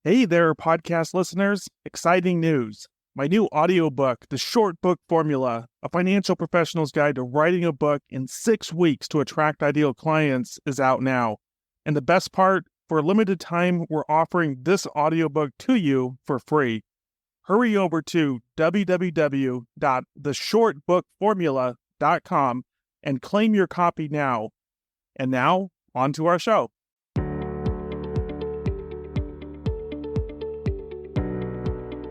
Hey there, podcast listeners. Exciting news. My new audiobook, The Short Book Formula, A Financial Professional's Guide to Writing a Book in 6 Weeks to Attract Ideal Clients, is out now. And the best part, for a limited time, we're offering this audiobook to you for free. Hurry over to www.theshortbookformula.com and claim your copy now. And now, on to our show.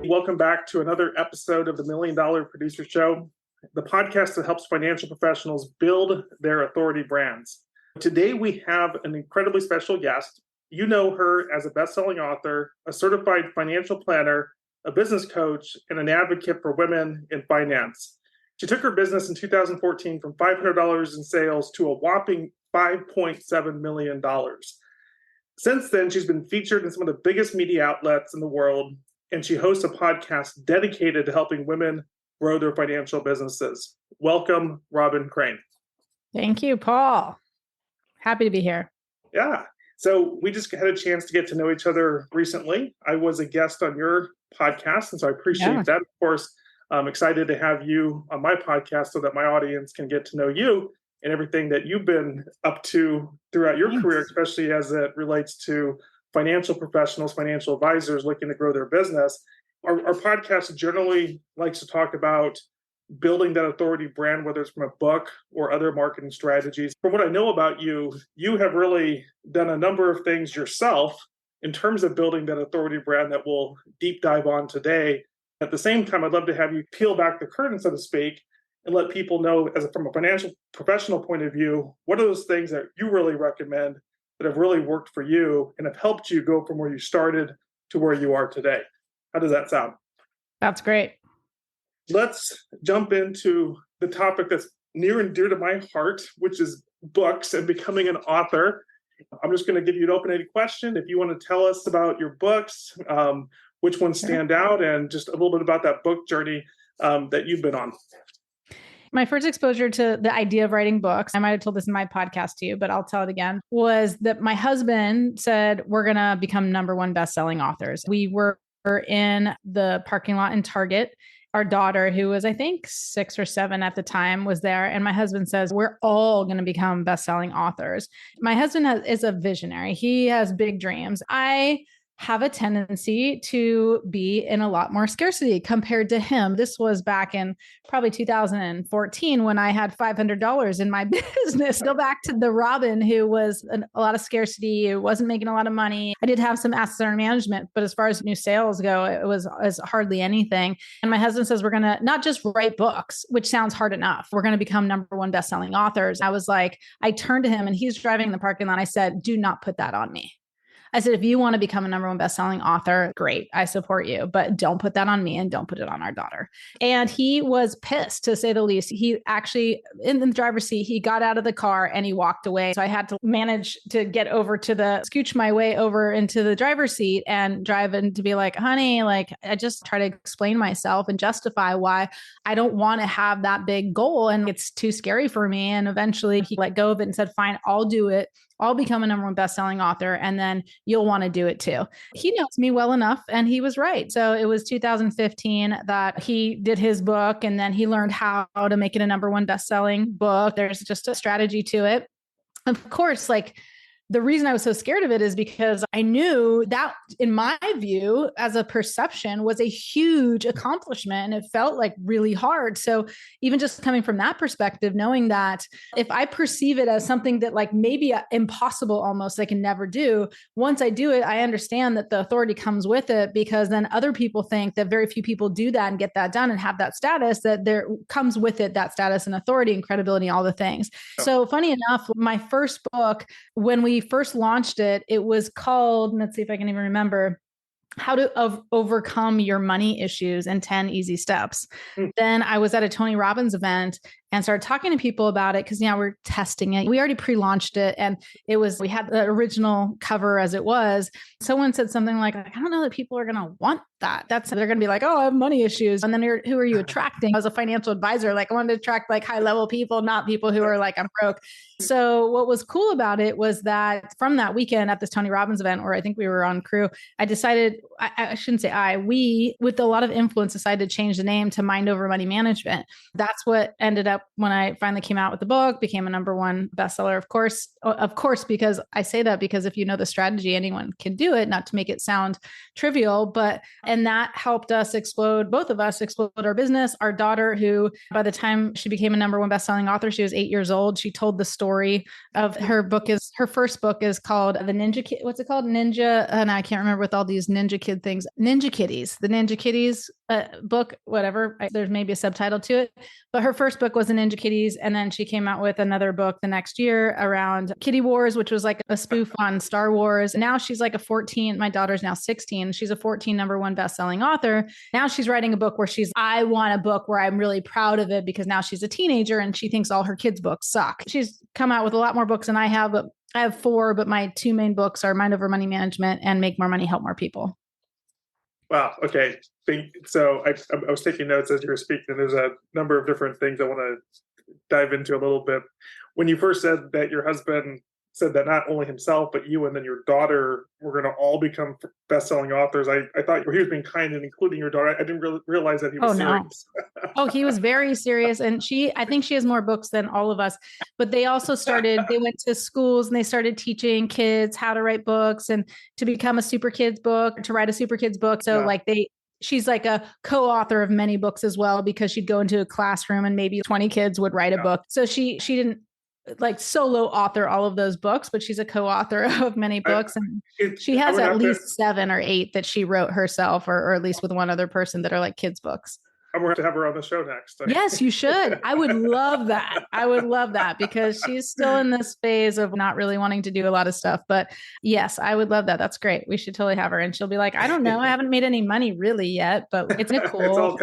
Welcome back to another episode of the $1 Million Producer Show, the podcast that helps financial professionals build their authority brands. Today, we have an incredibly special guest. You know her as a best-selling author, a certified financial planner, a business coach, and an advocate for women in finance. She took her business in 2014 from $500 in sales to a whopping $5.7 million. Since then, she's been featured in some of the biggest media outlets in the world, and she hosts a podcast dedicated to helping women grow their financial businesses. Welcome, Robyn Crane. Thank you, Paul. Happy to be here. Yeah. So we just had a chance to get to know each other recently. I was a guest on your podcast, and so I appreciate that. Of course, I'm excited to have you on my podcast so that my audience can get to know you and everything that you've been up to throughout your career, especially as it relates to financial professionals, financial advisors looking to grow their business. Our podcast generally likes to talk about building that authority brand, whether it's from a book or other marketing strategies. From what I know about you, you have really done a number of things yourself in terms of building that authority brand that we'll deep dive on today. At the same time, I'd love to have you peel back the curtain, so to speak, and let people know, from a financial professional point of view, what are those things that you really recommend that have really worked for you and have helped you go from where you started to where you are today. How does that sound? That's great. Let's jump into the topic that's near and dear to my heart, which is books and becoming an author. I'm just going to give you an open-ended question. If you want to tell us about your books, which ones stand out, and just a little bit about that book journey that you've been on. My first exposure to the idea of writing books, I might have told this in my podcast to you, but I'll tell it again, was that my husband said, we're going to become #1 best-selling authors. We were in the parking lot in Target. Our daughter, who was, I think, 6 or 7 at the time, was there. And my husband says, we're all going to become best-selling authors. My husband is a visionary. He has big dreams. I have a tendency to be in a lot more scarcity compared to him. This was back in probably 2014 when I had $500 in my business. Go back to the Robyn, who was a lot of scarcity, who wasn't making a lot of money. I did have some assets under management, but as far as new sales go, it was hardly anything. And my husband says, we're going to not just write books, which sounds hard enough. We're going to become #1 best-selling authors. I was like, I turned to him and he's driving in the parking lot. I said, do not put that on me. I said, if you want to become a #1 best-selling author, great, I support you, but don't put that on me and don't put it on our daughter. And he was pissed, to say the least. He actually, in the driver's seat, he got out of the car and he walked away. So I had to manage to get over to scooch my way over into the driver's seat and drive in to be like, honey, I just try to explain myself and justify why I don't want to have that big goal and it's too scary for me. And eventually he let go of it and said, fine, I'll do it. I'll become a #1 best-selling author, and then you'll want to do it too. He knows me well enough, and he was right. So it was 2015 that he did his book, and then he learned how to make it a #1 best-selling book. There's just a strategy to it. Of course, the reason I was so scared of it is because I knew that, in my view, as a perception, was a huge accomplishment. And it felt really hard. So even just coming from that perspective, knowing that if I perceive it as something that maybe impossible almost, I can never do, once I do it, I understand that the authority comes with it, because then other people think that very few people do that and get that done and have that status, that there comes with it that status and authority and credibility and all the things. So funny enough, my first book, when we first launched it, it was called, let's see if I can even remember, How to Overcome Your Money Issues in 10 Easy Steps. Then I was at a Tony Robbins event and started talking to people about it because now we're testing it. We already pre-launched it, and we had the original cover as it was. Someone said something like, I don't know that people are going to want that. They're going to be like, oh, I have money issues. And then who are you attracting? As a financial advisor, like I wanted to attract like high level people, not people who are like, I'm broke. So what was cool about it was that from that weekend at this Tony Robbins event, where I think we were on crew, I decided, I shouldn't say we, with a lot of influence, decided to change the name to Mind Over Money Management. That's what ended up when I finally came out with the book, became a #1 bestseller. Of course, because I say that because if you know the strategy, anyone can do it, not to make it sound trivial, and that helped us both of us explode our business. Our daughter, who by the time she became a #1 bestselling author, she was 8 years old. She told the story of her first book is called The Ninja Kid. What's it called? Ninja. And I can't remember with all these Ninja Kid things. Ninja Kitties, the Ninja Kitties book, whatever. There's maybe a subtitle to it, but her first book was The Ninja Kitties. And then she came out with another book the next year around Kitty Wars, which was like a spoof on Star Wars. And now she's like my daughter's now 16. She's a 14 #1 bestselling author. Now she's writing a book where I want a book where I'm really proud of it because now she's a teenager and she thinks all her kids' books suck. She's come out with a lot more books than I have, but I have 4, but my 2 main books are Mind Over Money Management and Make More Money, Help More People. Wow. Okay. So I was taking notes as you were speaking, and there's a number of different things I want to dive into a little bit. When you first said that your husband said that not only himself, but you and then your daughter were going to all become best-selling authors, I thought he was being kind and including your daughter. I didn't really realize that he was serious. No. He was very serious. And I think she has more books than all of us, but they also they went to schools and they started teaching kids how to write books and to become a super kids book, to write a super kids book. So she's like a co-author of many books as well, because she'd go into a classroom and maybe 20 kids would write a book. So she didn't like solo author all of those books, but she's a co-author of many books. And she has at least 7 or 8 that she wrote herself, or at least with one other person, that are like kids' books. I'm going to have her on the show next. Yes, you should. I would love that. Because she's still in this phase of not really wanting to do a lot of stuff. But yes, I would love that. That's great. We should totally have her. And she'll be like, I don't know. I haven't made any money really yet, but it's cool. It's all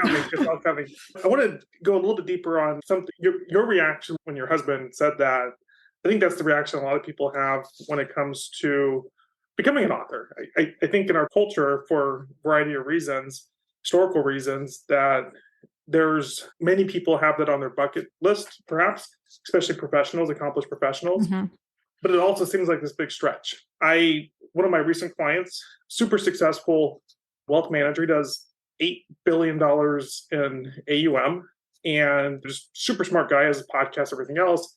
coming. I want to go a little bit deeper on something. Your reaction when your husband said that. I think that's the reaction a lot of people have when it comes to becoming an author. I think in our culture, for a variety of reasons, historical reasons, that there's many people have that on their bucket list, perhaps, especially accomplished professionals. Mm-hmm. But it also seems like this big stretch. One of my recent clients, super successful wealth manager, does $8 billion in AUM, and just super smart guy, has a podcast, everything else.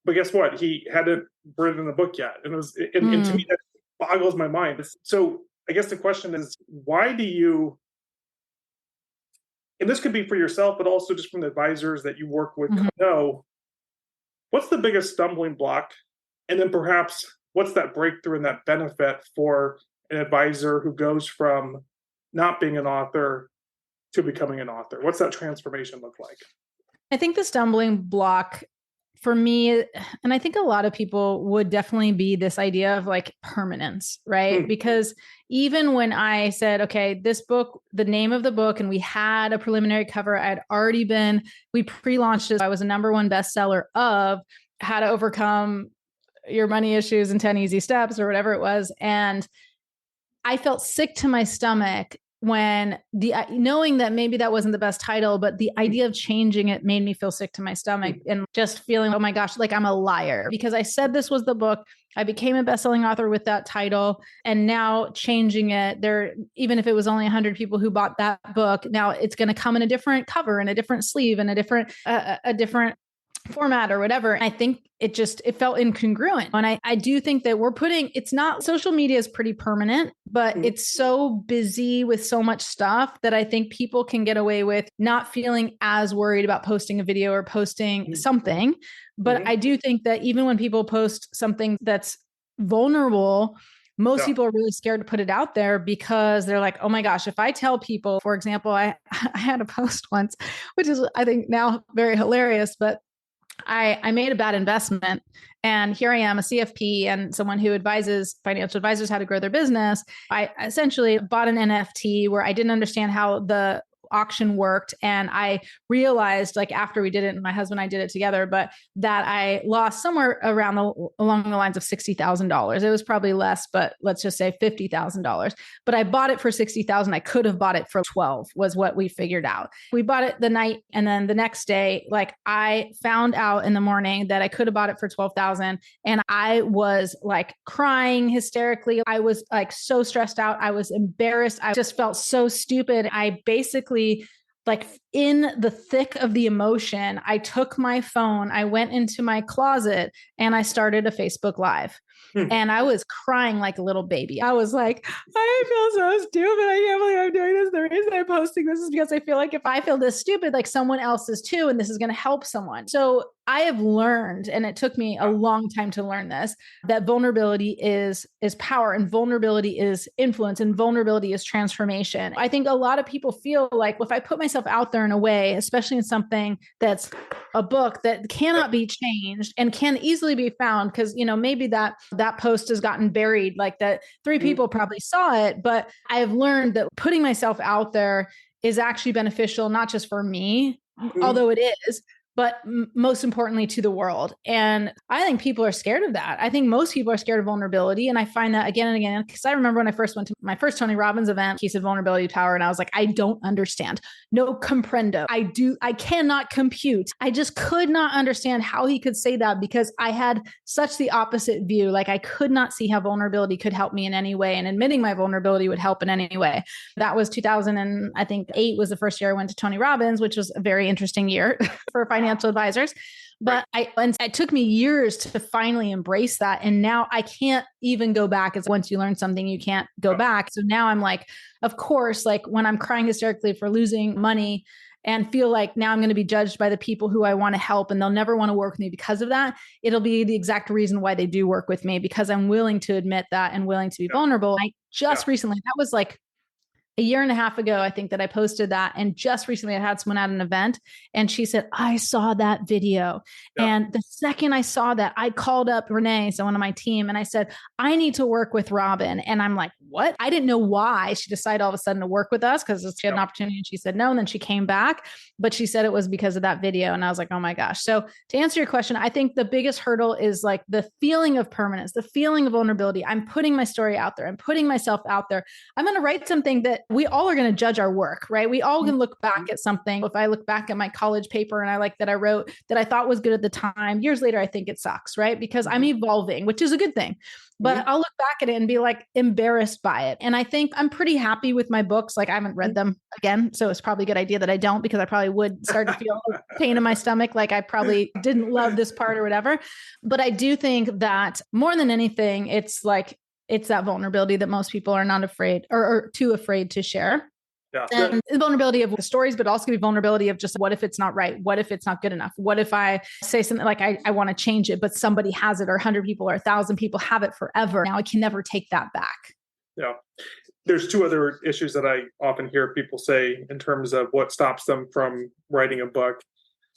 But guess what? He hadn't written a book yet. And and to me, that boggles my mind. So I guess the question is, why do you, and this could be for yourself, but also just from the advisors that you work with, know, what's the biggest stumbling block? And then perhaps what's that breakthrough and that benefit for an advisor who goes from not being an author to becoming an author? What's that transformation look like? I think the stumbling block for me, and I think a lot of people, would definitely be this idea of like permanence, right? Because even when I said, okay, this book, the name of the book, and we had a preliminary cover, we pre-launched it. I was a #1 bestseller of How to Overcome Your Money Issues in 10 Easy Steps, or whatever it was. And I felt sick to my stomach when knowing that maybe that wasn't the best title, but the idea of changing it made me feel sick to my stomach, and just feeling, oh my gosh, like I'm a liar, because I said this was the book. I became a best-selling author with that title, and now changing it, even if it was only 100 people who bought that book, now it's going to come in a different cover and a different sleeve and a different format or whatever. I think it felt incongruent. And I do think that social media is pretty permanent, but it's so busy with so much stuff that I think people can get away with not feeling as worried about posting a video or posting something. But I do think that even when people post something that's vulnerable, most people are really scared to put it out there, because they're like, oh my gosh, if I tell people, for example, I had a post once, which is, I think now very hilarious, but I made a bad investment, and here I am, a CFP and someone who advises financial advisors how to grow their business. I essentially bought an NFT where I didn't understand how auction worked. And I realized like after we did it, and my husband and I did it together, but that I lost somewhere around along the lines of $60,000. It was probably less, but let's just say $50,000. But I bought it for 60,000. I could have bought it for 12 was what we figured out. We bought it the night. And then the next day, like I found out in the morning that I could have bought it for 12,000. And I was like crying hysterically. I was like so stressed out. I was embarrassed. I just felt so stupid. I basically, like in the thick of the emotion, I took my phone, I went into my closet and I started a Facebook Live. And I was crying like a little baby. I was like, I feel so stupid. I can't believe I'm doing this. The reason I'm posting this is because I feel like if I feel this stupid, like someone else is too, and this is going to help someone. So I have learned, and it took me a long time to learn this, that vulnerability is power, and vulnerability is influence, and vulnerability is transformation. I think a lot of people feel like if I put myself out there in a way, especially in something that's a book that cannot be changed and can easily be found, because maybe that post has gotten buried, like that 3 people probably saw it, but I have learned that putting myself out there is actually beneficial, not just for me, although it is, but most importantly to the world. And I think people are scared of that. I think most people are scared of vulnerability. And I find that again and again, because I remember when I first went to my first Tony Robbins event, he said vulnerability power. And I was like, I don't understand. No comprendo. I cannot compute. I just could not understand how he could say that, because I had such the opposite view. Like I could not see how vulnerability could help me in any way. And admitting my vulnerability would help in any way. That was 2008 was the first year I went to Tony Robbins, which was a very interesting year for financial advisors. But it took me years to finally embrace that. And now I can't even go back. It's once you learn something, you can't go back. So now I'm like, of course, like when I'm crying hysterically for losing money and feel like now I'm going to be judged by the people who I want to help, and they'll never want to work with me because of that, it'll be the exact reason why they do work with me, because I'm willing to admit that and willing to be vulnerable. I just recently, that was like a year and a half ago, I think, that I posted that. And just recently I had someone at an event and she said, I saw that video. And the second I saw that, I called up Renee, someone on my team, and I said, I need to work with Robyn. And I'm like, what? I didn't know why she decided all of a sudden to work with us, because she had an opportunity and she said no. And then she came back, but she said it was because of that video. And I was like, oh my gosh. So to answer your question, I think the biggest hurdle is like the feeling of permanence, the feeling of vulnerability. I'm putting my story out there. I'm putting myself out there. I'm going to write something that we all are going to judge our work, right? We all can look back at something. If I look back at my college paper and I like that I wrote that I thought was good at the time, years later, I think it sucks, right? Because I'm evolving, which is a good thing. But I'll look back at it and be like embarrassed by it. And I think I'm pretty happy with my books. Like I haven't read them again. So it's probably a good idea that I don't, because I probably would start to feel pain in my stomach. Like I probably didn't love this part or whatever. But I do think that more than anything, it's that vulnerability that most people are not afraid or too afraid to share. Yeah. And the vulnerability of the stories, but also the vulnerability of just what if it's not right? What if it's not good enough? What if I say something like, I want to change it, but somebody has it, or 100 people or 1,000 people have it forever. Now I can never take that back. Yeah. There's 2 other issues that I often hear people say in terms of what stops them from writing a book.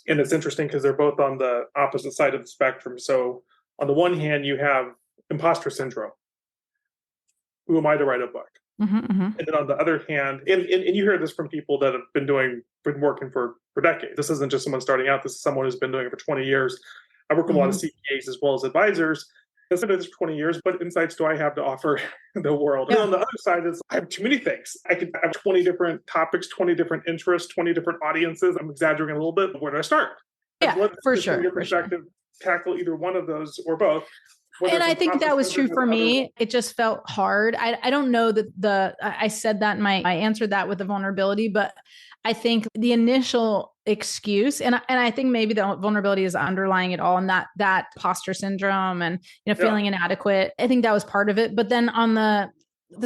And it's interesting because they're both on the opposite side of the spectrum. So on the one hand, you have imposter syndrome. Who am I to write a book? And then on the other hand, and you hear this from people that have been working for decades. This isn't just someone starting out. This is someone who's been doing it for 20 years. I work with a lot of CPAs as well as advisors. I've been doing this for 20 years. What insights do I have to offer the world? And on the other side is I have too many things. I could have 20 different topics, 20 different interests, 20 different audiences. I'm exaggerating a little bit. Where do I start? Yeah, for sure. From your perspective, tackle either one of those or both. And I think that was true for me. It just felt hard. I don't know that I said that I answered that with the vulnerability, but I think the initial excuse, and I think maybe the vulnerability is underlying it all, and that imposter syndrome and feeling inadequate. I think that was part of it. But then on the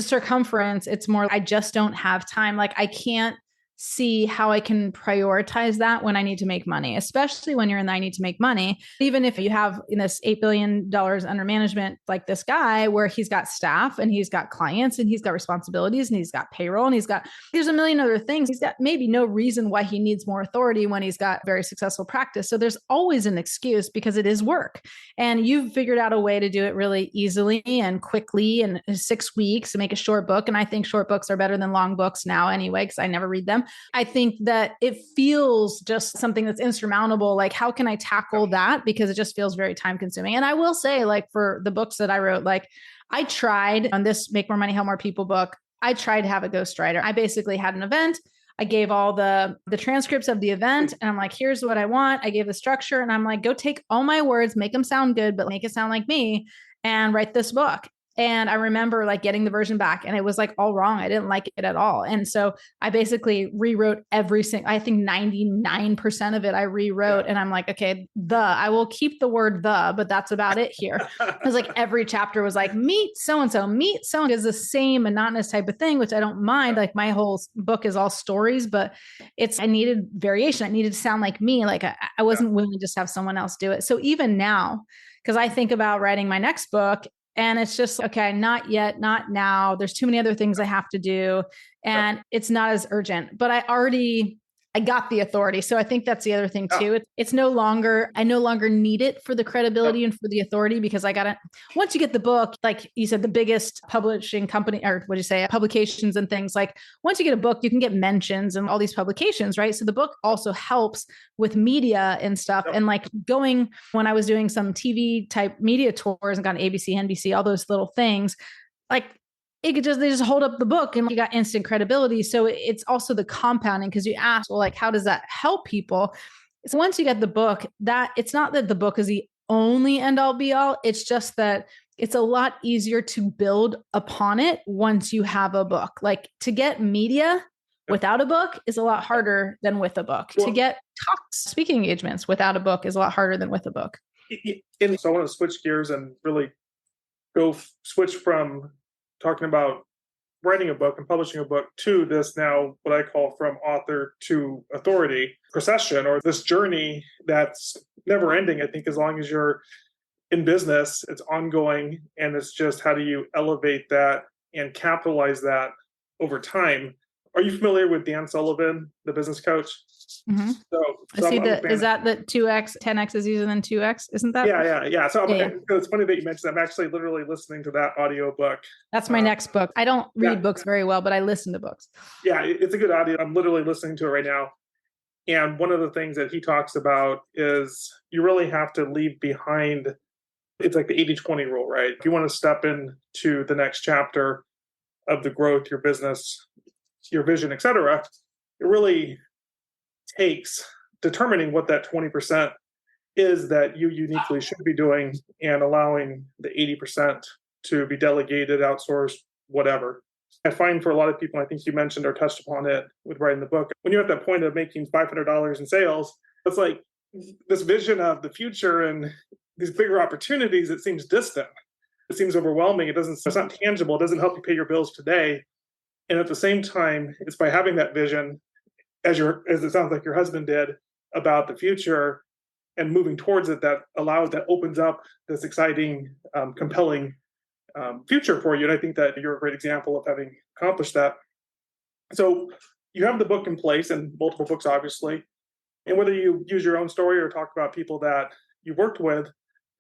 circumference, it's more, I just don't have time. Like I can't see how I can prioritize that when I need to make money, especially when you're in the I need to make money. Even if you have this $8 billion under management, like this guy, where he's got staff and he's got clients and he's got responsibilities and he's got payroll and there's a million other things. He's got maybe no reason why he needs more authority when he's got very successful practice. So there's always an excuse, because it is work. And you've figured out a way to do it really easily and quickly in 6 weeks to make a short book. And I think short books are better than long books now anyway, because I never read them. I think that it feels just something that's insurmountable. Like, how can I tackle that? Because it just feels very time consuming. And I will say, like, for the books that I wrote, like, I tried on this Make More Money, Help More People book, I tried to have a ghostwriter. I basically had an event. I gave all the transcripts of the event and I'm like, here's what I want. I gave the structure and I'm like, go take all my words, make them sound good, but make it sound like me and write this book. And I remember like getting the version back and it was like all wrong. I didn't like it at all. And so I basically rewrote every single, I think 99% of it I rewrote. And I'm like, okay, I will keep the word but that's about it here. Because like every chapter was like, meet so-and-so, meet so-and-so, is the same monotonous type of thing, which I don't mind. Like my whole book is all stories, but I needed variation. I needed to sound like me. Like I wasn't willing to just have someone else do it. So even now, because I think about writing my next book, and it's just, okay, not yet, not now. There's too many other things I have to do. And it's not as urgent, but I got the authority. So I think that's the other thing too. It's I no longer need it for the credibility and for the authority because once you get the book, like you said, the biggest publishing company, or what do you say, publications and things, like once you get a book, you can get mentions and all these publications, right? So the book also helps with media and stuff. And like when I was doing some TV type media tours and got ABC, NBC, all those little things, like they just hold up the book and you got instant credibility. So it's also the compounding because you ask, well, like, how does that help people? So once you get the book, that it's not that the book is the only end all be all. It's just that it's a lot easier to build upon it once you have a book. Like to get media without a book is a lot harder than with a book. To get speaking engagements without a book is a lot harder than with a book. And so I want to switch gears and really switch from talking about writing a book and publishing a book to this now, what I call from author to authority procession, or this journey that's never ending. I think as long as you're in business, it's ongoing. And it's just, how do you elevate that and capitalize that over time? Are you familiar with Dan Sullivan, the business coach? Mm-hmm. Is that the 2x, 10x is easier than 2x? Isn't that? Yeah. So it's funny that you mentioned that. I'm actually literally listening to that audio book. That's my next book. I don't read books very well, but I listen to books. Yeah, it's a good audio. I'm literally listening to it right now. And one of the things that he talks about is you really have to leave behind, it's like the 80-20 rule, right? If you want to step into the next chapter of the growth, your business, your vision, et cetera, it really takes determining what that 20% is that you uniquely should be doing and allowing the 80% to be delegated, outsourced, whatever. I find for a lot of people, I think you mentioned or touched upon it with writing the book, when you're at that point of making $500 in sales, it's like this vision of the future and these bigger opportunities, it seems distant. It seems overwhelming. It's not tangible. It doesn't help you pay your bills today. And at the same time, it's by having that vision, as it sounds like your husband did, about the future and moving towards it, that opens up this exciting, compelling future for you. And I think that you're a great example of having accomplished that. So you have the book in place and multiple books, obviously. And whether you use your own story or talk about people that you worked with,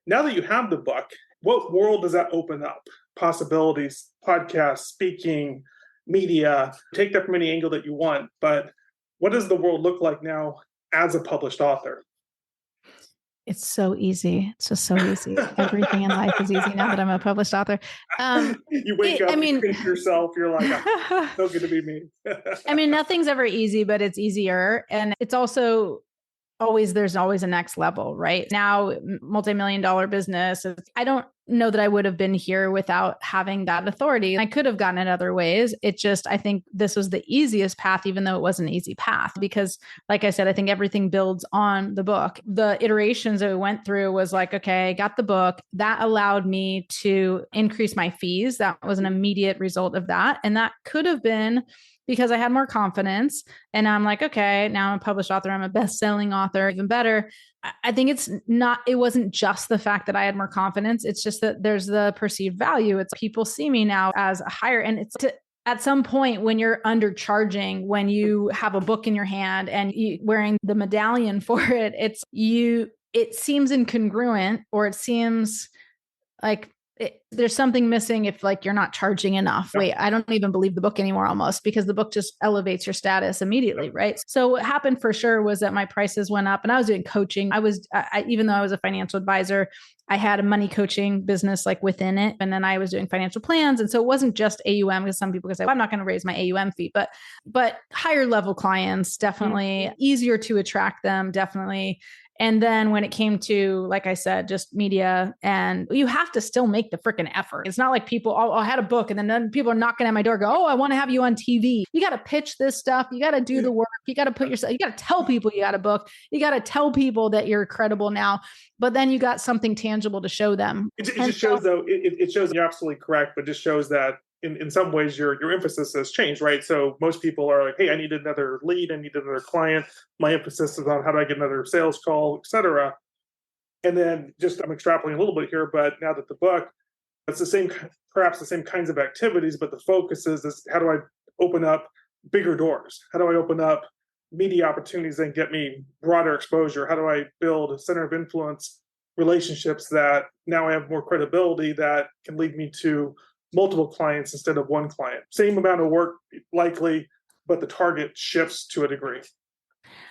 now that you have the book, what world does that open up? Possibilities, podcasts, speaking, media, take that from any angle that you want. But what does the world look like now as a published author? It's so easy. It's just so easy. Everything in life is easy now that I'm a published author. You wake up, you pinch yourself, you're like, oh, so good to be me. I mean, nothing's ever easy, but it's easier. And it's also there's always a next level, right? Now, multi-million-dollar business. I don't know that I would have been here without having that authority. I could have gotten it other ways. I think this was the easiest path, even though it wasn't an easy path, because like I said, I think everything builds on the book. The iterations that we went through was like, okay, I got the book. That allowed me to increase my fees. That was an immediate result of that. And that could have been because I had more confidence and I'm like, okay, now I'm a published author. I'm a best-selling author, even better. I think it wasn't just the fact that I had more confidence. It's just that there's the perceived value. It's people see me now as a higher, and at some point when you're undercharging, when you have a book in your hand and you wearing the medallion for it, it seems incongruent, or it seems like there's something missing if like you're not charging enough. Wait, I don't even believe the book anymore almost, because the book just elevates your status immediately, right? So what happened for sure was that my prices went up, and I was doing coaching. Even though I was a financial advisor, I had a money coaching business like within it. And then I was doing financial plans. And so it wasn't just AUM, because some people could say, well, I'm not going to raise my AUM fee, but higher level clients, definitely easier to attract them, definitely. And then when it came to, like I said, just media, and you have to still make the freaking effort. It's not like people, I had a book and then people are knocking at my door, go, oh, I want to have you on TV. You got to pitch this stuff. You got to do the work. You got to put yourself, you got to tell people you got a book. You got to tell people that you're credible now, but then you got something tangible to show them. It just shows, though, it shows you're absolutely correct, but just shows that in some ways your emphasis has changed, right? So most people are like, hey, I need another lead, I need another client. My emphasis is on how do I get another sales call, et cetera. And then just I'm extrapolating a little bit here, but now that the book, it's the same, perhaps the same kinds of activities, but the focus is how do I open up bigger doors? How do I open up media opportunities and get me broader exposure? How do I build a center of influence relationships that now I have more credibility that can lead me to multiple clients instead of one client? Same amount of work likely, but the target shifts to a degree.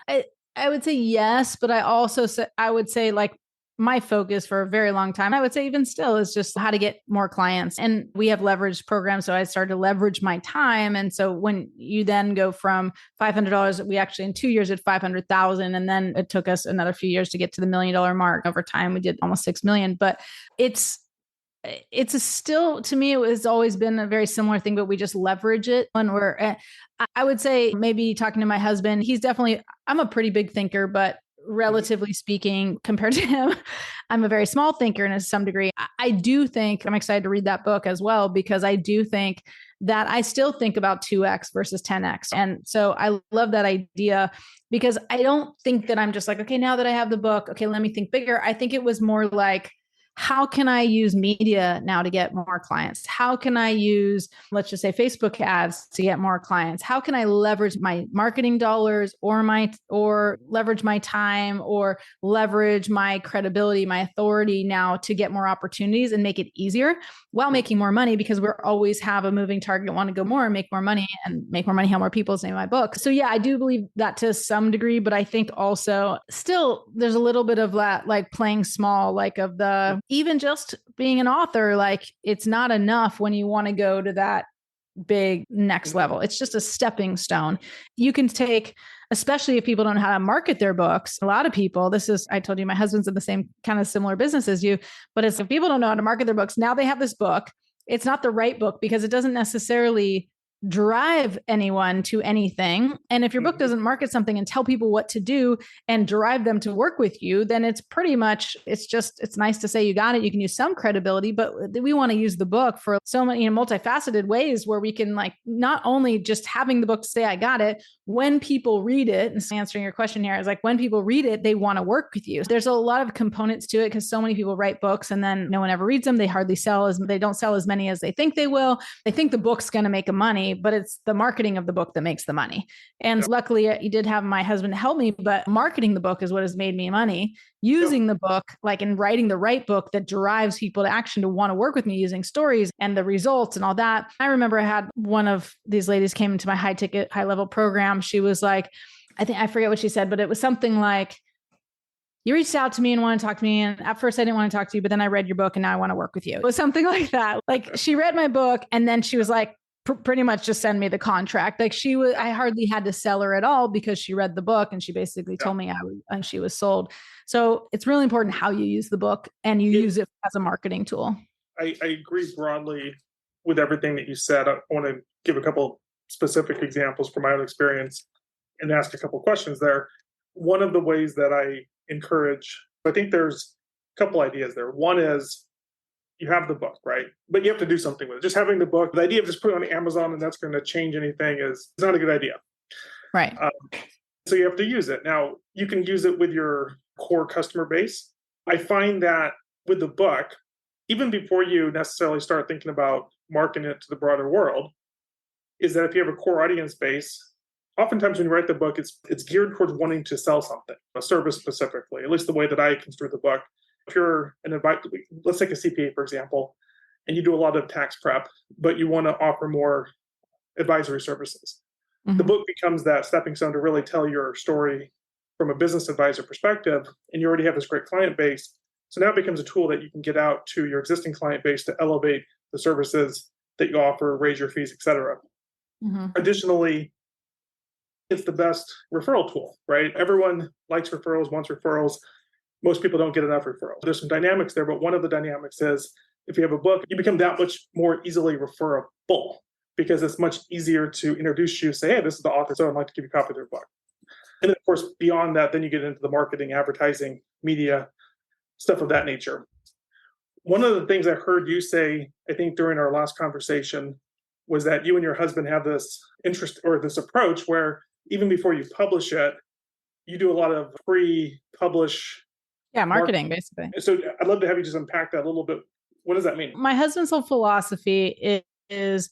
I would say yes, but I would say like my focus for a very long time, I would say even still, is just how to get more clients. And we have leveraged programs. So I started to leverage my time. And so when you then go from $500, we actually in 2 years did 500,000. And then it took us another few years to get to the $1 million mark. Over time, we did almost 6 million, but it's still, to me, it has always been a very similar thing, but we just leverage it when I would say maybe talking to my husband, I'm a pretty big thinker, but relatively speaking, compared to him, I'm a very small thinker in some degree. I do think I'm excited to read that book as well, because I do think that I still think about 2x versus 10x. And so I love that idea, because I don't think that I'm just like, okay, now that I have the book, okay, let me think bigger. I think it was more like, how can I use media now to get more clients? How can I use, let's just say, Facebook ads to get more clients? How can I leverage my marketing dollars or leverage my time or leverage my credibility, my authority now to get more opportunities and make it easier while making more money? Because we always have a moving target, want to go more and make more money, help more people, name my book. So yeah, I do believe that to some degree, but I think also still there's a little bit of that, like playing small, like of the, even just being an author, like it's not enough when you want to go to that big next level. It's just a stepping stone. You can take, especially if people don't know how to market their books. A lot of people, I told you, my husband's in the same kind of similar business as you, but if people don't know how to market their books, now they have this book. It's not the right book because it doesn't necessarily drive anyone to anything. And if your book doesn't market something and tell people what to do and drive them to work with you, then it's pretty much, it's nice to say you got it. You can use some credibility, but we want to use the book for so many multifaceted ways where we can, like, not only just having the book say, I got it, when people read it, and answering your question here is like, when people read it, they want to work with you. There's a lot of components to it because so many people write books and then no one ever reads them. They don't sell as many as they think they will. They think the book's going to make them money, but it's the marketing of the book that makes the money. And luckily you did have my husband help me, but marketing the book is what has made me money. Using the book, like in writing the right book that drives people to action to want to work with me, using stories and the results and all that. I remember I had one of these ladies came into my high level program. She was like, I forget what she said, but it was something like, you reached out to me and wanted to talk to me. And at first I didn't want to talk to you, but then I read your book and now I want to work with you. It was something like that. Like she read my book and then she was like, pretty much just send me the contract. Like I hardly had to sell her at all because she read the book and she basically told me and she was sold. So it's really important how you use the book and you use it as a marketing tool. I agree broadly with everything that you said. I want to give a couple specific examples from my own experience and ask a couple questions there. One of the ways that I encourage, I think there's a couple ideas there. One is, you have the book, right? But you have to do something with it. Just having the book, the idea of just putting it on Amazon and that's going to change anything is not a good idea. Right. So you have to use it. Now, you can use it with your core customer base. I find that with the book, even before you necessarily start thinking about marketing it to the broader world, is that if you have a core audience base, oftentimes when you write the book, it's geared towards wanting to sell something, a service specifically, at least the way that I construe the book. If you're let's take a CPA, for example. and you do a lot of tax prep, but you want to offer more advisory services. The book becomes that stepping stone to really tell your story from a business advisor perspective, and you already have this great client base. So now it becomes a tool that you can get out to your existing client base to elevate the services that you offer, raise your fees, et cetera. Additionally, it's the best referral tool, right? Everyone likes referrals, wants referrals. Most people don't get enough referrals. There's some dynamics there, but one of the dynamics is if you have a book, you become that much more easily referable because it's much easier to introduce you, say, hey, this is the author, so I'd like to give you a copy of their book. And then, of course, beyond that, then you get into the marketing, advertising, media, stuff of that nature. One of the things I heard you say, I think during our last conversation, was that you and your husband have this interest or this approach where even before you publish it, you do a lot of pre-publish. Yeah, marketing, basically. So I'd love to have you just unpack that a little bit. What does that mean? My husband's whole philosophy is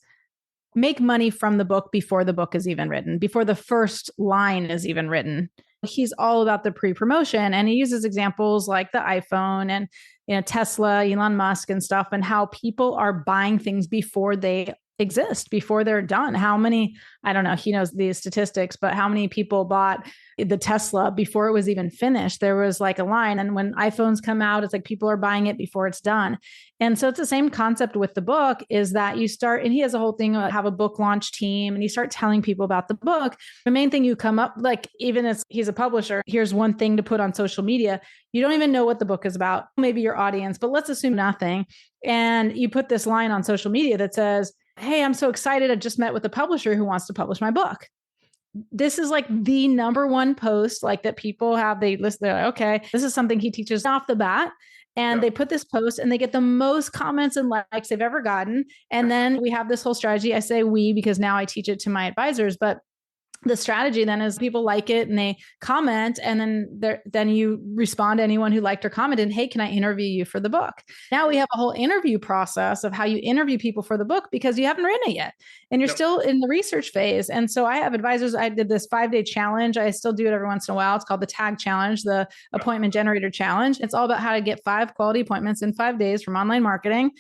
make money from the book before the book is even written, before the first line is even written. He's all about the pre-promotion, and he uses examples like the iPhone and Tesla, Elon Musk and stuff, and how people are buying things before they exist, before they're done. How many, I don't know, he knows these statistics, but how many people bought the Tesla before it was even finished? There was like a line. And when iPhones come out, it's like people are buying it before it's done. And so it's the same concept with the book, is that you start, and he has a whole thing about have a book launch team, and you start telling people about the book. The main thing you come up, like even as he's a publisher, here's one thing to put on social media. You don't even know what the book is about, maybe your audience, but let's assume nothing. And you put this line on social media that says, hey, I'm so excited. I just met with a publisher who wants to publish my book. This is like the number one post, like that people have, they list, they're like, okay, this is something he teaches off the bat. And they put this post and they get the most comments and likes they've ever gotten. And then we have this whole strategy. I say we, because now I teach it to my advisors, but the strategy then is people like it and they comment, and then you respond to anyone who liked or commented, hey, can I interview you for the book? Now we have a whole interview process of how you interview people for the book because you haven't written it yet and you're still in the research phase. And so I have advisors. I did this 5-day challenge. I still do it every once in a while. It's called the TAG challenge, the appointment generator challenge. It's all about how to get 5 quality appointments in 5 days from online marketing.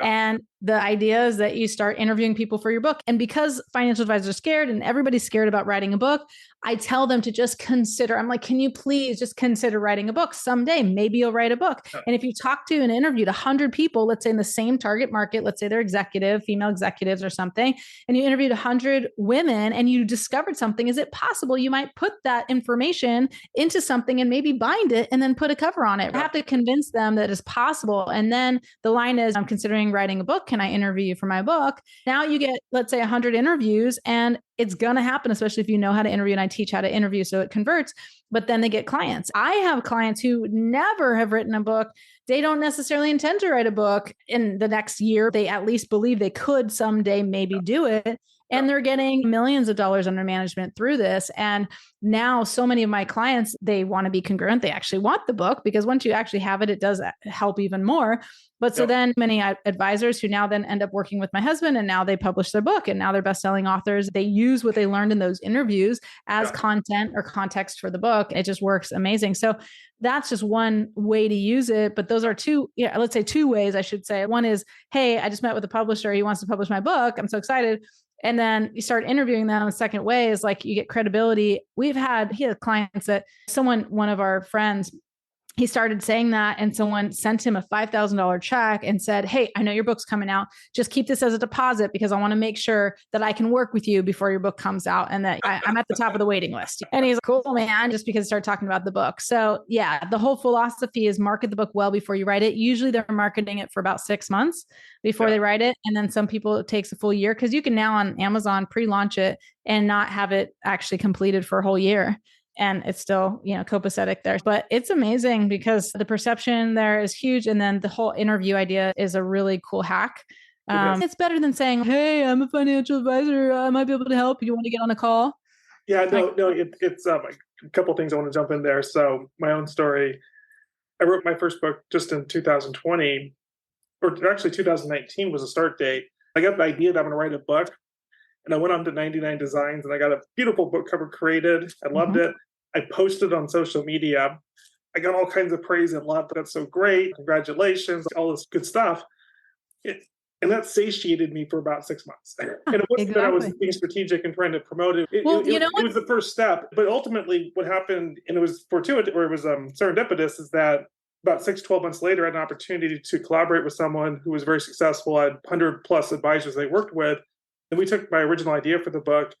And the idea is that you start interviewing people for your book. And because financial advisors are scared and everybody's scared about writing a book, I tell them to just consider. I'm like, can you please just consider writing a book someday? Maybe you'll write a book. And if you talk to and interviewed 100 people, let's say in the same target market, let's say they're female executives or something, and you interviewed 100 women and you discovered something, is it possible you might put that information into something and maybe bind it and then put a cover on it? I have to convince them that it's possible. And then the line is, I'm considering writing a book. Can I interview you for my book? Now you get, let's say 100 interviews, and it's going to happen, especially if you know how to interview, and I teach how to interview so it converts, but then they get clients. I have clients who never have written a book. They don't necessarily intend to write a book in the next year. They at least believe they could someday maybe do it. And they're getting millions of dollars under management through this. And now so many of my clients, they want to be congruent. They actually want the book because once you actually have it, it does help even more. But so then many advisors who now then end up working with my husband, and now they publish their book and now they're best-selling authors. They use what they learned in those interviews as content or context for the book. It just works amazing. So that's just one way to use it. But those are let's say 2 ways, I should say. One is, hey, I just met with a publisher. He wants to publish my book. I'm so excited. And then you start interviewing them. The second way is like you get credibility. He had clients that one of our friends, he started saying that, and someone sent him a $5,000 check and said, hey, I know your book's coming out. Just keep this as a deposit because I want to make sure that I can work with you before your book comes out and that I'm at the top of the waiting list. And he's like, cool, man, just because he started talking about the book. So yeah, the whole philosophy is market the book well before you write it. Usually they're marketing it for about 6 months before they write it. And then some people, it takes a full year because you can now on Amazon pre-launch it and not have it actually completed for a whole year. And it's still, copacetic there. But it's amazing because the perception there is huge. And then the whole interview idea is a really cool hack. It's better than saying, hey, I'm a financial advisor. I might be able to help. You want to get on a call? Yeah, it's a couple of things I want to jump in there. So my own story, I wrote my first book just in 2020, or actually 2019 was a start date. I got the idea that I'm going to write a book. And I went on to 99 Designs and I got a beautiful book cover created. I loved it. I posted on social media. I got all kinds of praise and love. That's so great. Congratulations. All this good stuff. And that satiated me for about 6 months. And it wasn't that I was being strategic and trying to promote it. It was the first step. But ultimately what happened, and it was fortuitous, or it was serendipitous, is that about 6-12 months later, I had an opportunity to collaborate with someone who was very successful, had 100 plus advisors they worked with. And we took my original idea for the book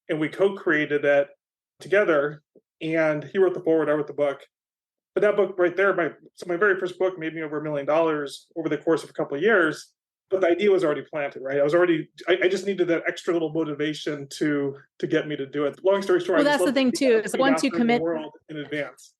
and we co-created it together. And he wrote the foreword, I wrote the book. But that book right there, my very first book made me over $1 million over the course of a couple of years. But the idea was already planted, right? I just needed that extra little motivation to get me to do it. Long story short, well, that's the thing too. Is once you commit in advance.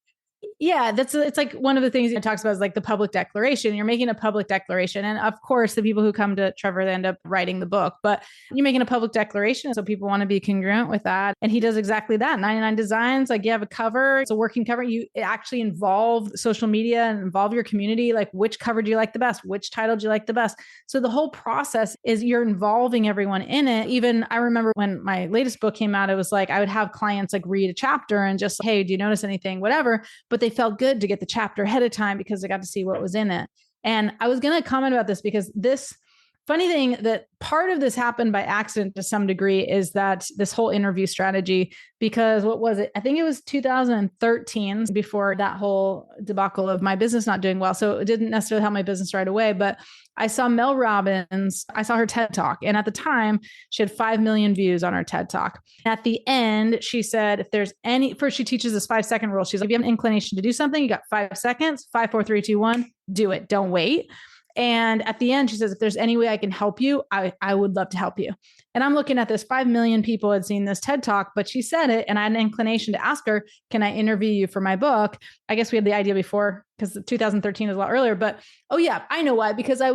Yeah, it's like one of the things he talks about is like the public declaration. You're making a public declaration. And of course, the people who come to Trevor, they end up writing the book, but you're making a public declaration. So people want to be congruent with that. And he does exactly that. 99 Designs, like you have a cover, it's a working cover. You actually involve social media and involve your community. Like which cover do you like the best? Which title do you like the best? So the whole process is you're involving everyone in it. Even I remember when my latest book came out, it was like I would have clients like read a chapter and just, hey, do you notice anything? Whatever. But they felt good to get the chapter ahead of time because they got to see what was in it. And I was going to comment about this because this funny thing that part of this happened by accident to some degree is that this whole interview strategy, because what was it? I think it was 2013 before that whole debacle of my business not doing well. So it didn't necessarily help my business right away, but I saw Mel Robbins, I saw her TED Talk. And at the time she had 5 million views on her TED Talk. At the end, she said, if there's first she teaches this 5-second rule. She's like, if you have an inclination to do something, you got 5 seconds, 5, 4, 3, 2, 1, do it. Don't wait. And at the end, she says, if there's any way I can help you, I would love to help you. And I'm looking at this, 5 million people had seen this TED Talk, but she said it. And I had an inclination to ask her, can I interview you for my book? I guess we had the idea before because 2013 is a lot earlier, but oh yeah, I know why, because I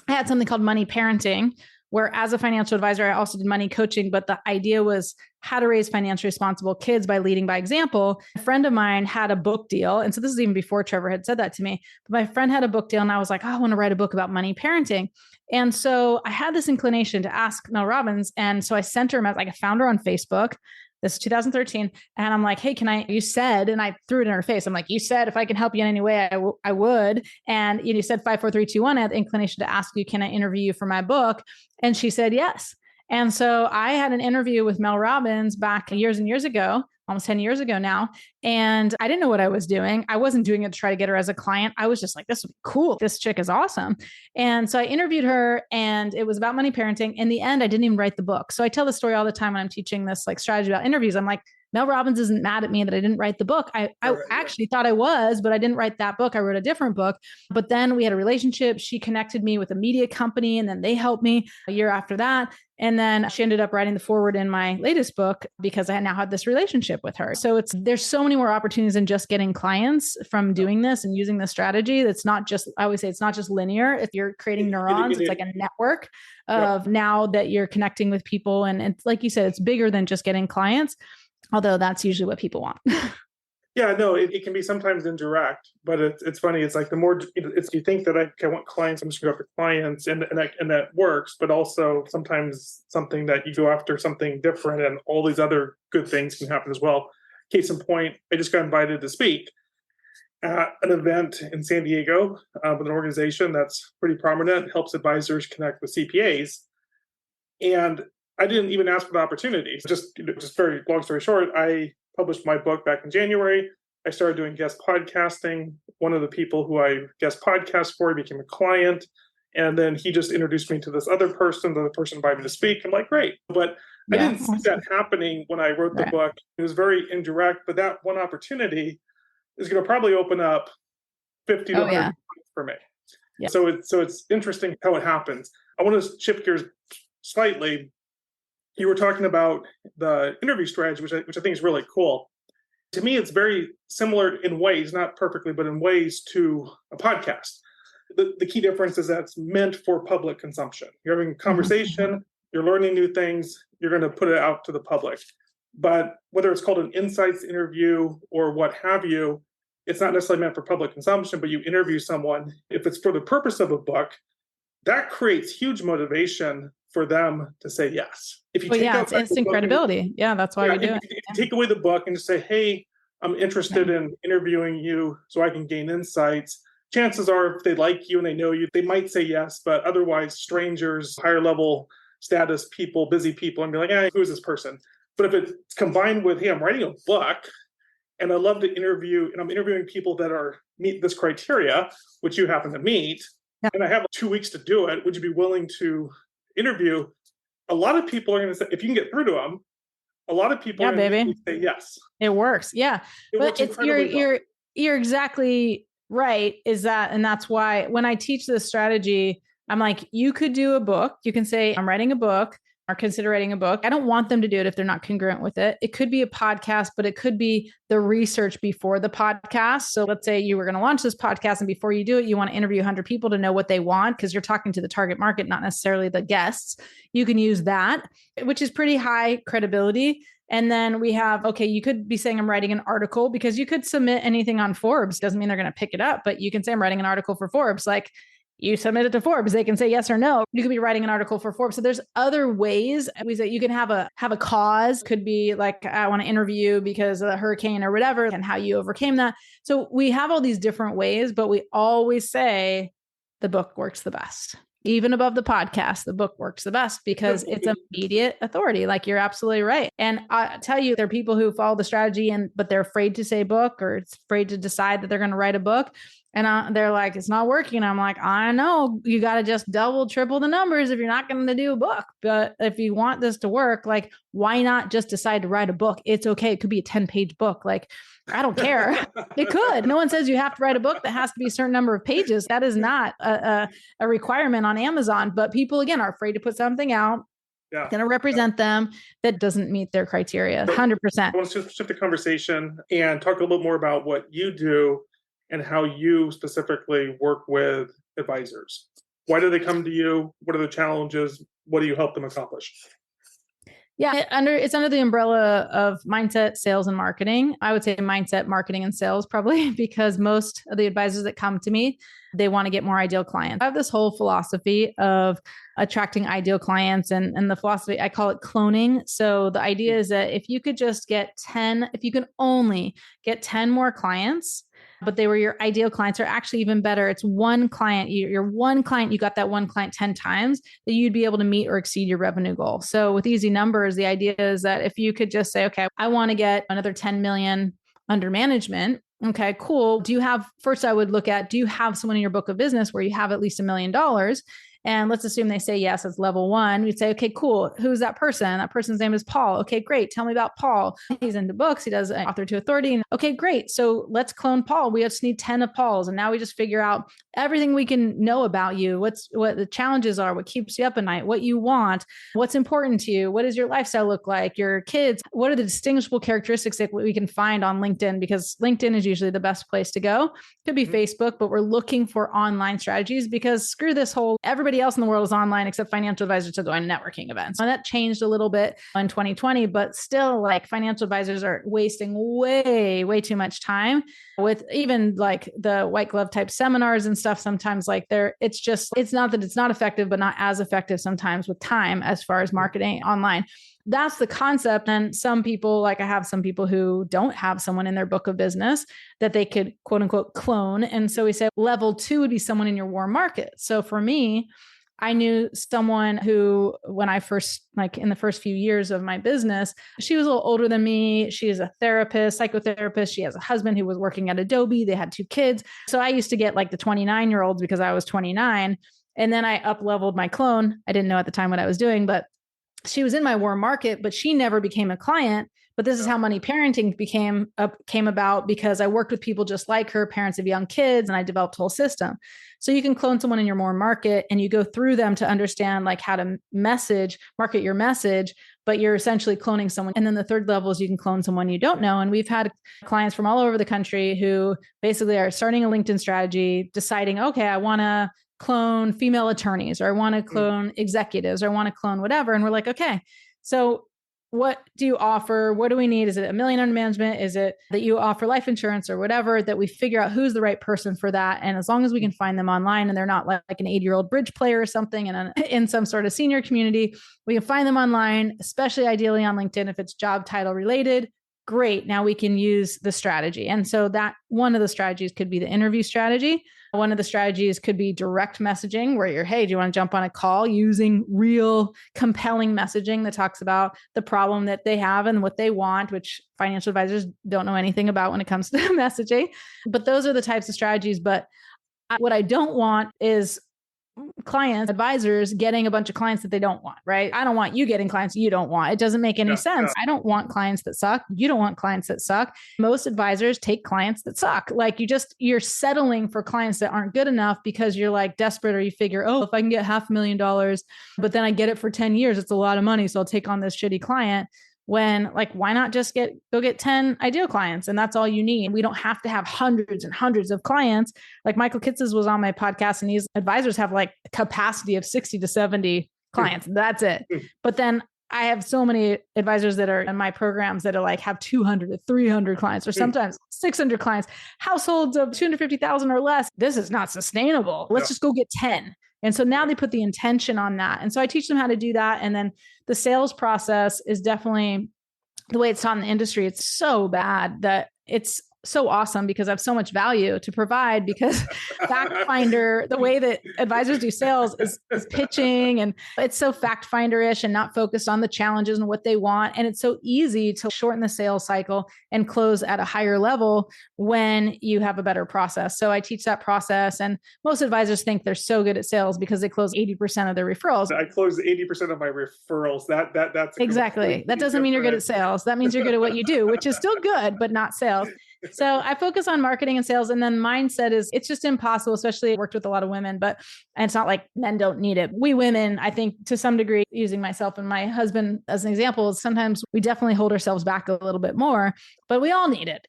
had something called Money Parenting, where as a financial advisor, I also did money coaching, but the idea was how to raise financially responsible kids by leading by example. A friend of mine had a book deal. And so this is even before Trevor had said that to me, but my friend had a book deal and I was like, oh, I want to write a book about money parenting. And so I had this inclination to ask Mel Robbins. And so I sent her, I found her on Facebook. This is 2013. And I'm like, hey, you said, and I threw it in her face. I'm like, you said, if I can help you in any way, I would. And you said 5, 4, 3, 2, 1. I had the inclination to ask you, can I interview you for my book? And she said, yes. And so I had an interview with Mel Robbins back years and years ago, almost 10 years ago now. And I didn't know what I was doing. I wasn't doing it to try to get her as a client. I was just like, this would be cool. This chick is awesome. And so I interviewed her and it was about money parenting. In the end, I didn't even write the book. So I tell the story all the time when I'm teaching this like strategy about interviews. I'm like, Mel Robbins isn't mad at me that I didn't write the book. I actually thought I was, but I didn't write that book. I wrote a different book. But then we had a relationship. She connected me with a media company and then they helped me a year after that. And then she ended up writing the foreword in my latest book because I now had this relationship with her. So there's so many more opportunities than just getting clients from doing this and using this strategy. That's not just, I always say it's not just linear. If you're creating neurons, it's like a network of now that you're connecting with people. And like you said, it's bigger than just getting clients. Although that's usually what people want. Yeah, no, it can be sometimes indirect, but it's funny. It's like the more you think that I want clients, I'm just going to go after clients, and that works. But also sometimes something that you go after something different, and all these other good things can happen as well. Case in point, I just got invited to speak at an event in San Diego with an organization that's pretty prominent, helps advisors connect with CPAs, and I didn't even ask for the opportunity. Just very long story short, I published my book back in January. I started doing guest podcasting. One of the people who I guest podcast for became a client. And then he just introduced me to this other person. The other person invited me to speak. I'm like, great. But I didn't see that happening when I wrote the book. It was very indirect, but that one opportunity is going to probably open up 50 to 100 for me. Yeah. So it's interesting how it happens. I want to shift gears slightly. You were talking about the interview strategy, which I think is really cool. To me, it's very similar in ways, not perfectly, but in ways to a podcast. The key difference is that it's meant for public consumption. You're having a conversation, you're learning new things, you're going to put it out to the public. But whether it's called an insights interview or what have you, it's not necessarily meant for public consumption, but you interview someone. If it's for the purpose of a book, that creates huge motivation for them to say yes. If you it's instant credibility. That's why we do it. If you take away the book and just say, hey, I'm interested in interviewing you so I can gain insights, chances are if they like you and they know you, they might say yes, but otherwise strangers, higher level status people, busy people, and be like, who is this person? But if it's combined with, hey, I'm writing a book and I love to interview, and I'm interviewing people that meet this criteria, which you happen to meet, and I have 2 weeks to do it, would you be willing to interview? A lot of people are going to say, if you can get through to them, a lot of people are going to say yes. It works. Yeah. But you're exactly right. And that's why when I teach this strategy, I'm like, you could do a book. You can say, I'm writing a book or consider writing a book. I don't want them to do it if they're not congruent with it. It could be a podcast, but it could be the research before the podcast. So let's say you were going to launch this podcast, and before you do it, you want to interview 100 people to know what they want, because you're talking to the target market, not necessarily the guests. You can use that, which is pretty high credibility. And then we have, okay, you could be saying I'm writing an article, because you could submit anything on Forbes. Doesn't mean they're going to pick it up, but you can say I'm writing an article for Forbes. Like, you submit it to Forbes, they can say yes or no. You could be writing an article for Forbes. So there's other ways. We say you can have a cause. Could be like, I want to interview because of the hurricane or whatever, and how you overcame that. So we have all these different ways, but we always say the book works the best. Even above the podcast, the book works the best because it's immediate authority. Like, you're absolutely right. And I tell you, there are people who follow the strategy but they're afraid to say book, or it's afraid to decide that they're going to write a book. And they're like, it's not working. I'm like, I know, you got to just double, triple the numbers if you're not going to do a book. But if you want this to work, like, why not just decide to write a book? It's okay. It could be a 10-page book. Like, I don't care. It could. No one says you have to write a book that has to be a certain number of pages. That is not a requirement on Amazon. But people, again, are afraid to put something out. Going to represent them that doesn't meet their criteria. 100%. I want to shift the conversation and talk a little bit more about what you do and how you specifically work with advisors. Why do they come to you? What are the challenges? What do you help them accomplish? Yeah, it's under the umbrella of mindset, sales, and marketing. I would say mindset, marketing, and sales probably, because most of the advisors that come to me, they want to get more ideal clients. I have this whole philosophy of attracting ideal clients, and the philosophy, I call it cloning. So the idea is that if you could just get 10, if you can only get 10 more clients, but they were your ideal clients, or actually even better, it's one client, you're one client, you got that one client 10 times, that you'd be able to meet or exceed your revenue goal. So with easy numbers, the idea is that if you could just say, okay, I want to get another 10 million under management. Okay, cool. First I would look at, do you have someone in your book of business where you have at least $1 million? And let's assume they say yes, it's level one. We'd say, okay, cool. Who's that person? That person's name is Paul. Okay, great. Tell me about Paul. He's into books. He does author to authority. Okay, great. So let's clone Paul. We just need 10 of Paul's. And now we just figure out everything we can know about you, what the challenges are, what keeps you up at night, what you want, what's important to you, what does your lifestyle look like, your kids, what are the distinguishable characteristics that we can find on LinkedIn, because LinkedIn is usually the best place to go. Could be Facebook, but we're looking for online strategies, because screw this whole, everybody else in the world is online except financial advisors to join networking events. And that changed a little bit in 2020, but still, like, financial advisors are wasting way too much time with even like the white glove type seminars and stuff. Sometimes like it's not that it's not effective, but not as effective sometimes with time as far as marketing online. That's the concept. And some people, like I have some people who don't have someone in their book of business that they could quote unquote clone. And so we say level 2 would be someone in your warm market. So for me, I knew someone who, when I first, like in the first few years of my business, she was a little older than me. She is a therapist, psychotherapist. She has a husband who was working at Adobe. They had 2 kids. So I used to get like the 29-year-olds because I was 29. And then I up-leveled my clone. I didn't know at the time what I was doing, but she was in my warm market, but she never became a client. But this is how money parenting came about, because I worked with people just like her, parents of young kids, and I developed a whole system. So you can clone someone in your warm market, and you go through them to understand like how to market your message, but you're essentially cloning someone. And then the third level is you can clone someone you don't know. And we've had clients from all over the country who basically are starting a LinkedIn strategy, deciding, okay, I want to clone female attorneys, or I want to clone executives, or I want to clone whatever. And we're like, okay, so what do you offer? What do we need? Is it $1 million under management? Is it that you offer life insurance or whatever, that we figure out who's the right person for that? And as long as we can find them online and they're not like an 80-year-old bridge player or something in some sort of senior community, we can find them online, especially ideally on LinkedIn. If it's job title related, great. Now we can use the strategy. And so that one of the strategies could be the interview strategy. One of the strategies could be direct messaging where you're, hey, do you want to jump on a call, using real compelling messaging that talks about the problem that they have and what they want, which financial advisors don't know anything about when it comes to messaging. But those are the types of strategies. But what I don't want is clients, advisors getting a bunch of clients that they don't want, right? I don't want you getting clients you don't want. It doesn't make any sense. I don't want clients that suck. You don't want clients that suck. Most advisors take clients that suck. Like you're settling for clients that aren't good enough because you're like desperate, or you figure, oh, if I can get $500,000, but then I get it for 10 years, it's a lot of money. So I'll take on this shitty client. When like, why not just go get 10 ideal clients? And that's all you need. We don't have to have hundreds and hundreds of clients. Like Michael Kitz's was on my podcast, and these advisors have like capacity of 60 to 70 clients. That's it. But then I have so many advisors that are in my programs that are like have 200 to 300 clients, or sometimes 600 clients, households of 250,000 or less. This is not sustainable. Let's just go get 10. And so now they put the intention on that. And so I teach them how to do that. And then the sales process is definitely the way it's taught in the industry. It's so bad that it's so awesome because I have so much value to provide, because Fact Finder, the way that advisors do sales is pitching, and it's so Fact Finder-ish and not focused on the challenges and what they want. And it's so easy to shorten the sales cycle and close at a higher level when you have a better process. So I teach that process, and most advisors think they're so good at sales because they close 80% of their referrals. I close 80% of my referrals. That's exactly. That doesn't mean you're good at sales. That means you're good at what you do, which is still good, but not sales. So I focus on marketing and sales. And then mindset it's just impossible, especially I worked with a lot of women, and it's not like men don't need it. We women, I think to some degree, using myself and my husband as an example, sometimes we definitely hold ourselves back a little bit more, but we all need it.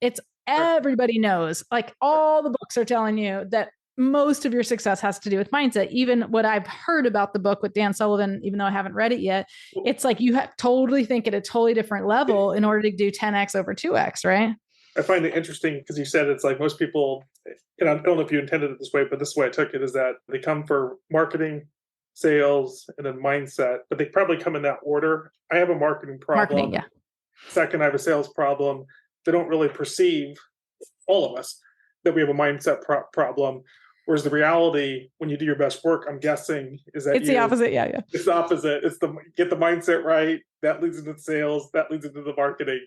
Everybody knows, like all the books are telling you that most of your success has to do with mindset. Even what I've heard about the book with Dan Sullivan, even though I haven't read it yet, it's like you have totally think at a totally different level in order to do 10x over 2x, right? I find it interesting because you said it's like most people, and I don't know if you intended it this way, but this is the way I took it, is that they come for marketing, sales, and then mindset, but they probably come in that order. I have a marketing problem. Second, I have a sales problem. They don't really perceive, all of us, that we have a mindset problem. Whereas the reality, when you do your best work, I'm guessing, is that it's the opposite. Yeah. It's the opposite. It's get the mindset right. That leads into sales. That leads into the marketing.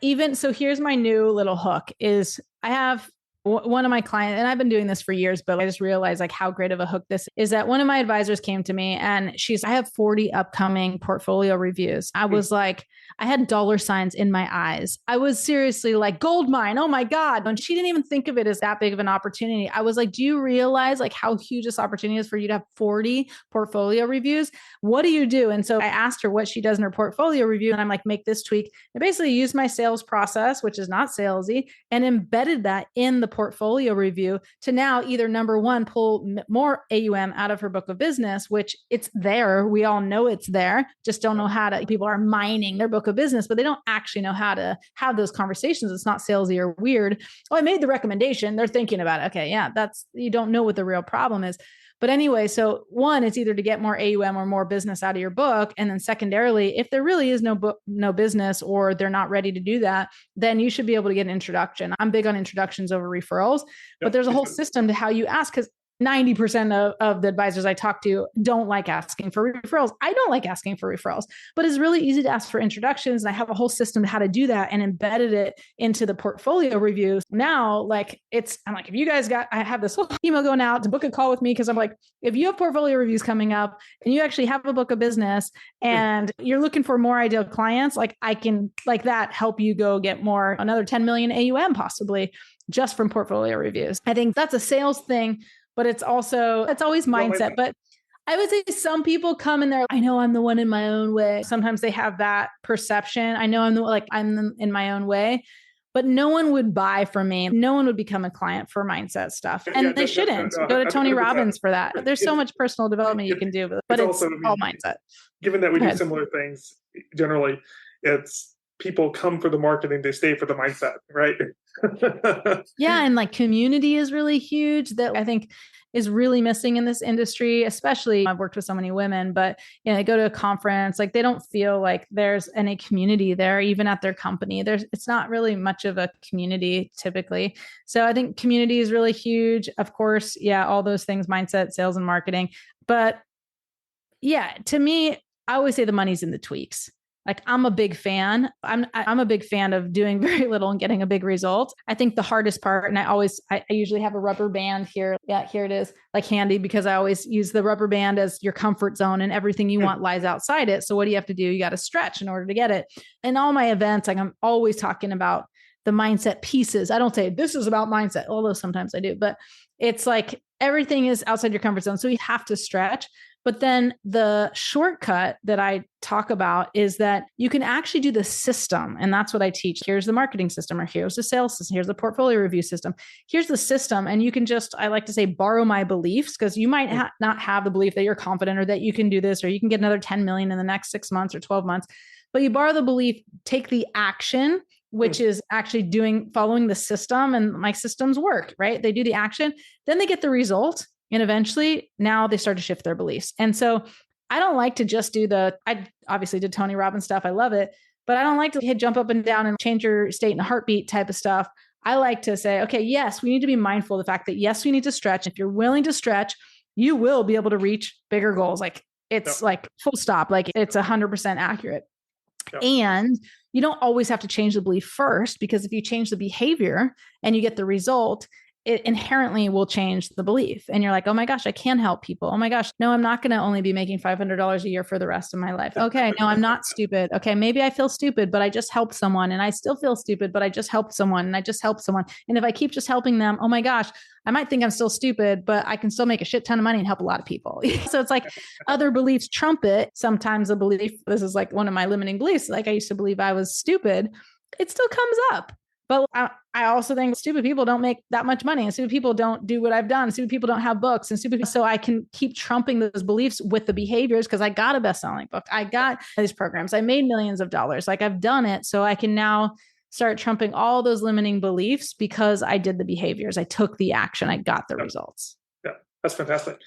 Even so, here's my new little hook is I have one of my clients, and I've been doing this for years, but I just realized like how great of a hook this is, that one of my advisors came to me and I have 40 upcoming portfolio reviews. I was like, I had dollar signs in my eyes. I was seriously like, gold mine. Oh my God. And she didn't even think of it as that big of an opportunity. I was like, do you realize like how huge this opportunity is for you to have 40 portfolio reviews? What do you do? And so I asked her what she does in her portfolio review. And I'm like, make this tweak. I basically used my sales process, which is not salesy, and embedded that in the portfolio review to now either number one, pull more AUM out of her book of business, which it's there. We all know it's there. Just don't know how to, people are mining their book of business, but they don't actually know how to have those conversations. It's not salesy or weird. Oh, I made the recommendation. They're thinking about it. Okay. Yeah. You don't know what the real problem is. But anyway, so one, it's either to get more AUM or more business out of your book. And then secondarily, if there really is no business, or they're not ready to do that, then you should be able to get an introduction. I'm big on introductions over referrals, but there's a whole system to how you ask, because 90% of the advisors I talk to don't like asking for referrals. I don't like asking for referrals, but it's really easy to ask for introductions. And I have a whole system to how to do that and embedded it into the portfolio reviews. Now, I'm like, if you guys I have this whole email going out to book a call with me, because I'm like, if you have portfolio reviews coming up and you actually have a book of business and you're looking for more ideal clients, like I can like that help you go get another 10 million AUM possibly just from portfolio reviews. I think that's a sales thing. But it's always mindset. But I would say some people come in there, I know I'm the one in my own way. Sometimes they have that perception. I know I'm in my own way, but no one would buy from me. No one would become a client for mindset stuff. And they shouldn't. Go to Tony Robbins for that. There's so much personal development you can do, but it's all mindset. Given that we do similar things, generally, it's people come for the marketing, they stay for the mindset, right? Yeah. And like community is really huge that I think is really missing in this industry, especially I've worked with so many women, but they go to a conference, like they don't feel like there's any community there, even at their company. It's not really much of a community typically. So I think community is really huge. Of course, yeah, all those things, mindset, sales, and marketing. But yeah, to me, I always say the money's in the tweaks. Like I'm a big fan. I'm a big fan of doing very little and getting a big result. I think the hardest part, and I usually have a rubber band here. Yeah, here it is, like handy, because I always use the rubber band as your comfort zone and everything you want lies outside it. So what do you have to do? You got to stretch in order to get it. In all my events, like I'm always talking about the mindset pieces. I don't say this is about mindset, although sometimes I do, but it's like everything is outside your comfort zone. So you have to stretch. But then the shortcut that I talk about is that you can actually do the system. And that's what I teach. Here's the marketing system, or here's the sales system. Here's the portfolio review system. Here's the system. And you can just, I like to say, borrow my beliefs, because you might not have the belief that you're confident or that you can do this, or you can get another 10 million in the next 6 months or 12 months. But you borrow the belief, take the action, which is actually following the system. And my systems work, right? They do the action, then they get the result. And eventually now they start to shift their beliefs. And so I don't like to just do I obviously did Tony Robbins stuff. I love it, but I don't like to jump up and down and change your state in a heartbeat type of stuff. I like to say, okay, yes, we need to be mindful of the fact that yes, we need to stretch. If you're willing to stretch, you will be able to reach bigger goals. Like it's like full stop, like it's 100% accurate. Yep. And you don't always have to change the belief first, because if you change the behavior and you get the result, it inherently will change the belief. And you're like, oh my gosh, I can help people. Oh my gosh, no, I'm not going to only be making $500 a year for the rest of my life. Okay, no, I'm not stupid. Okay, maybe I feel stupid, but I just helped someone, and I still feel stupid, but I just helped someone, and I just helped someone. And if I keep just helping them, oh my gosh, I might think I'm still stupid, but I can still make a shit ton of money and help a lot of people. So it's like other beliefs trump it. Sometimes a belief, this is like one of my limiting beliefs. Like I used to believe I was stupid. It still comes up. But I also think stupid people don't make that much money, and stupid people don't do what I've done. Stupid people don't have books, and so I can keep trumping those beliefs with the behaviors, because I got a best-selling book. I got these programs. I made millions of dollars. Like I've done it. So I can now start trumping all those limiting beliefs because I did the behaviors. I took the action. I got the results. Yeah, that's fantastic.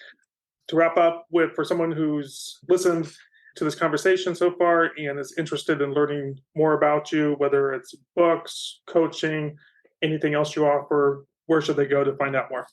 To wrap up with, for someone who's listened to this conversation so far and is interested in learning more about you, whether it's books, coaching, anything else you offer, where should they go to find out more?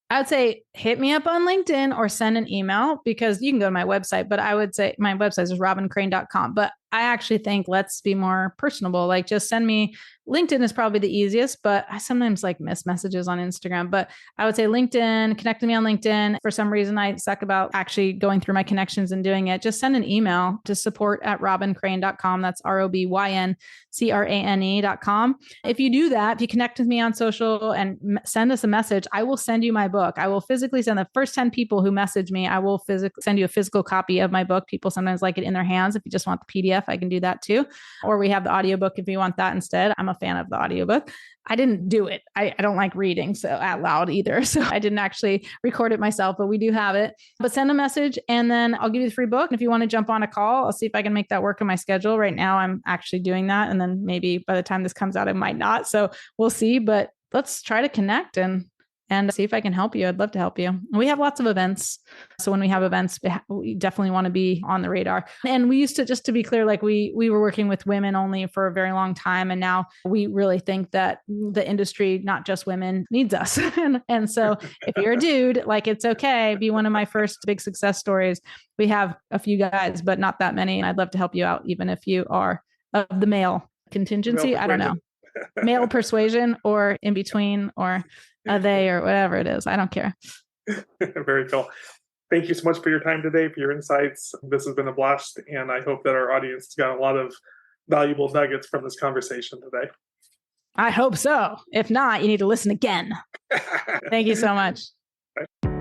I would say hit me up on LinkedIn or send an email, because you can go to my website, but I would say my website is robyncrane.com. But I actually think let's be more personable. Like just send me, LinkedIn is probably the easiest, but I sometimes like miss messages on Instagram. But I would say LinkedIn, connect with me on LinkedIn. For some reason, I suck about actually going through my connections and doing it. Just send an email to support@robyncrane.com. That's ROBYNCRANE.com. If you do that, if you connect with me on social and send us a message, I will send you my book. I will physically send the first 10 people who message me, I will physically send you a physical copy of my book. People sometimes like it in their hands. If you just want the PDF, I can do that too. Or we have the audiobook if you want that instead. I'm a fan of the audiobook. I didn't do it. I don't like reading so out loud either. So I didn't actually record it myself, but we do have it. But send a message and then I'll give you the free book. And if you want to jump on a call, I'll see if I can make that work in my schedule. Right now, I'm actually doing that. And then maybe by the time this comes out, I might not. So we'll see. But let's try to connect and see if I can help you. I'd love to help you. We have lots of events. So when we have events, we definitely want to be on the radar. And we used to, just to be clear, like we were working with women only for a very long time. And now we really think that the industry, not just women, needs us. and so if you're a dude, like it's okay. Be one of my first big success stories. We have a few guys, but not that many. And I'd love to help you out, even if you are of the male contingency. I don't know. Male persuasion or in between or they or whatever it is. I don't care. Very cool. Thank you so much for your time today, for your insights. This has been a blast, and I hope that our audience has got a lot of valuable nuggets from this conversation today. I hope so. If not, you need to listen again. Thank you so much. Bye.